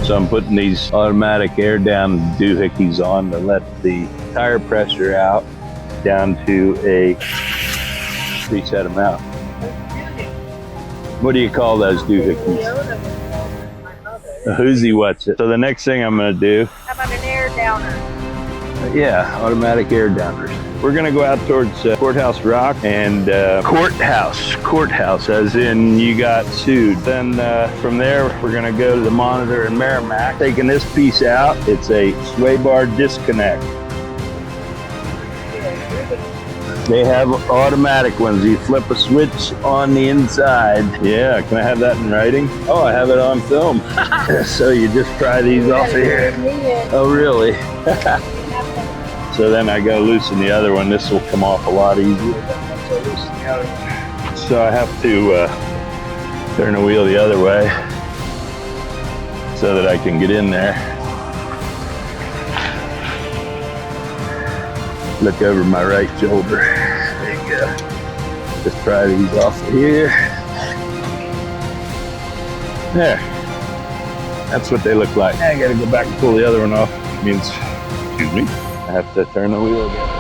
So I'm putting these automatic air down doohickeys on to let the tire pressure out down to a preset amount. What do you call those doohickeys? A Hoosie what's it. So the next thing I'm going to do. How about an air downer? Yeah, automatic air downers. We're going to go out towards Courthouse Rock and Courthouse as in you got sued. Then from there we're going to go to the Monitor in Merrimac. Taking this piece out, it's a sway bar disconnect. They have automatic ones. You flip a switch on the inside. Yeah, can I have that in writing? Oh, I have it on film. So you just pry these off of here. Oh, really? So then I go loosen the other one. This will come off a lot easier. So I have to turn the wheel the other way so that I can get in there. Look over my right shoulder. There you go. Just pry these off of here. There. That's what they look like. I gotta go back and pull the other one off. It means, excuse me, I have to turn the wheel again.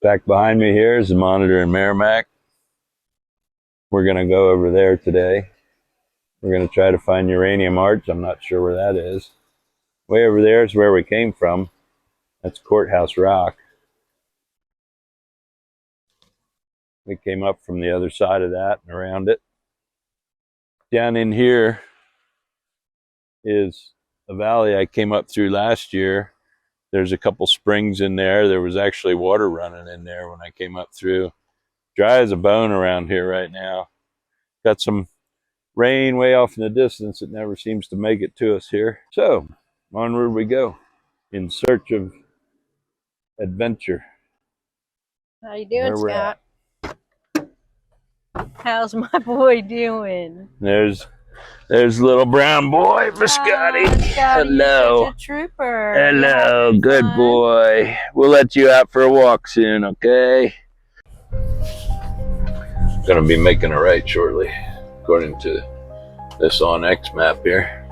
Back behind me here is the Monitor in Merrimac. We're going to go over there today. We're going to try to find Uranium Arch. I'm not sure where that is. Way over there is where we came from. That's Courthouse Rock. We came up from the other side of that and around it. Down in here is a valley I came up through last year. There's a couple springs in there. There was actually water running in there when I came up through. Dry as a bone around here right now. Got some rain way off in the distance. It never seems to make it to us here. So, onward we go in search of adventure. How you doing, Scott? How's my boy doing? There's little brown boy for Scotty. Scotty, hello. you're such a trooper. Hello, good boy. We'll let you out for a walk soon, okay? Gonna be making a right shortly, according to this OnX map here.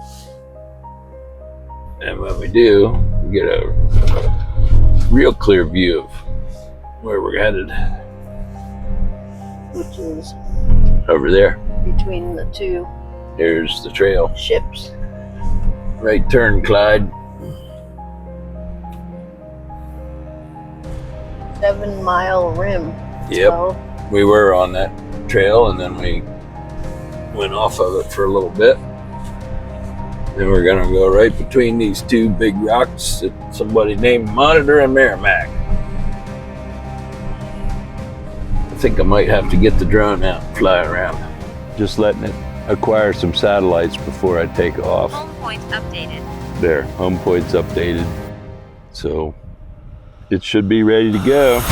And when we do, we get a real clear view of where we're headed. Which is over there. Between the two. Here's the trail. Ships. Right turn, Clyde. 7 mile rim. Yep. So we were on that trail, and then we went off of it for a little bit. Then we're gonna go right between these two big rocks that somebody named Monitor and Merrimac. I think I might have to get the drone out and fly around. Just letting it acquire some satellites before I take off. Home point updated. There, home point's updated. So it should be ready to go.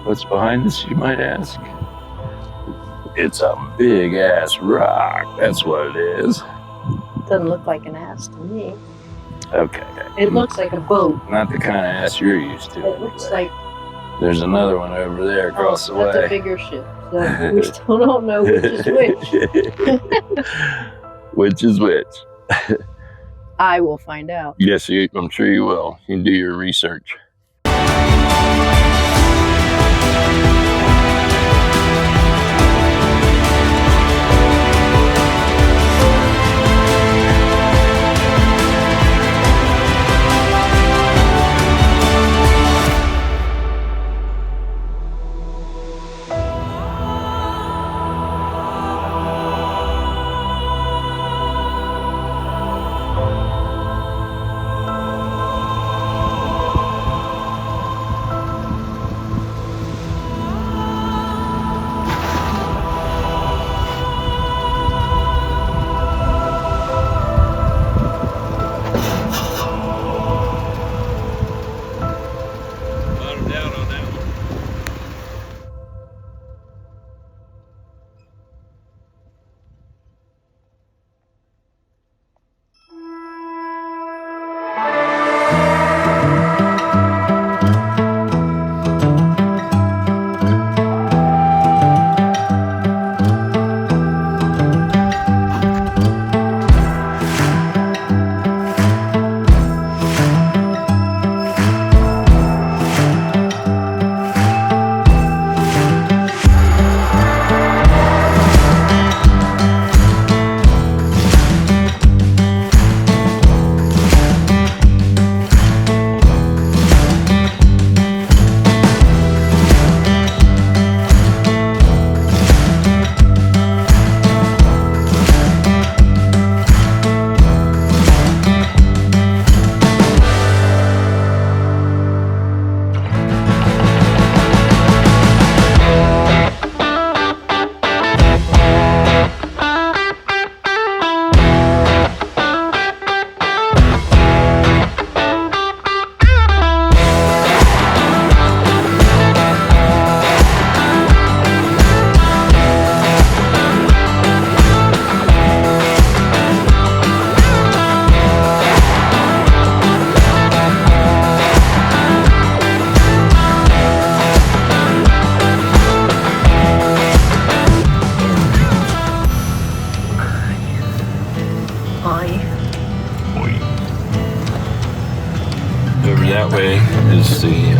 What's behind this, you might ask? It's a big ass rock. That's what it is. Doesn't look like an ass to me. Okay. It looks like a boat. Not the kind of ass you're used to. It looks like There's another one over there across the way. That's a bigger ship. So we still don't know which is which. Which is which? I will find out. Yes, I'm sure you will. You can do your research.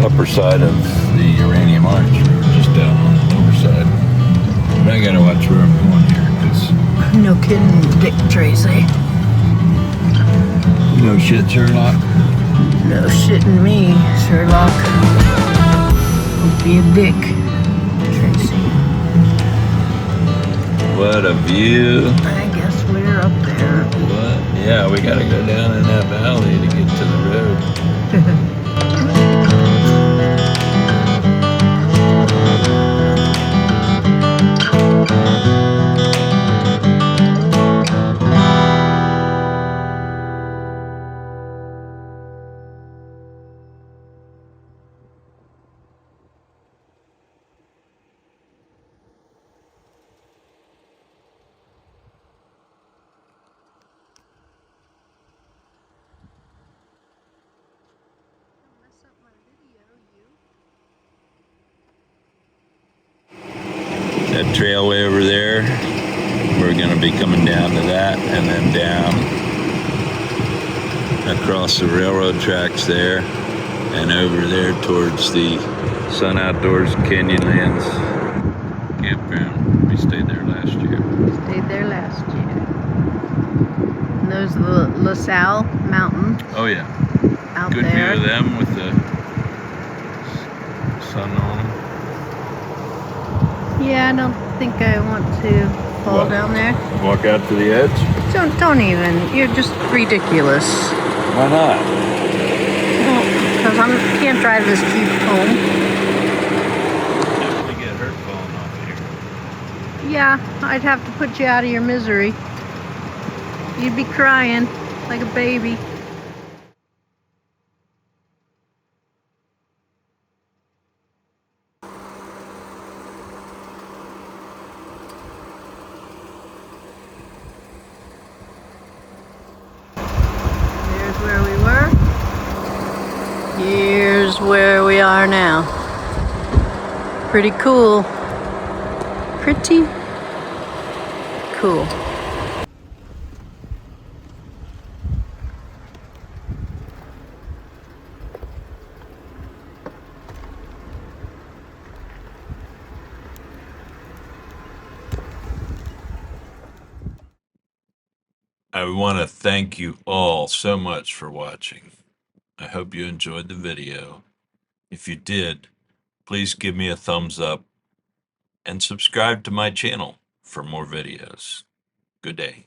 upper side of the Uranium Arch, just down on the lower side. But I gotta watch where I'm going here, because No kidding, Dick Tracy. no shit, Sherlock. No shitting me, Sherlock. Don't be a dick, Tracy. What a view. I guess we're up there. What? Yeah, we gotta go down in that valley to get to the road. That trailway over there, we're going to be coming down to that and then down across the railroad tracks there and over there towards the Sun Outdoors Canyonlands campground. We stayed there last year. Stayed there last year. And there's the LaSalle Mountain. Oh yeah. Out Good there. view of them with the sun on them. Yeah, I don't think I want to fall What? down there. Walk out to the edge? Don't even. You're just ridiculous. Why not? Because I can't drive this Jeep home. Definitely get hurt falling off here. Yeah, I'd have to put you out of your misery. You'd be crying like a baby. There's where we were. Here's where we are now. Pretty cool. Pretty cool. I want to thank you all so much for watching. I hope you enjoyed the video. If you did, please give me a thumbs up and subscribe to my channel for more videos. Good day.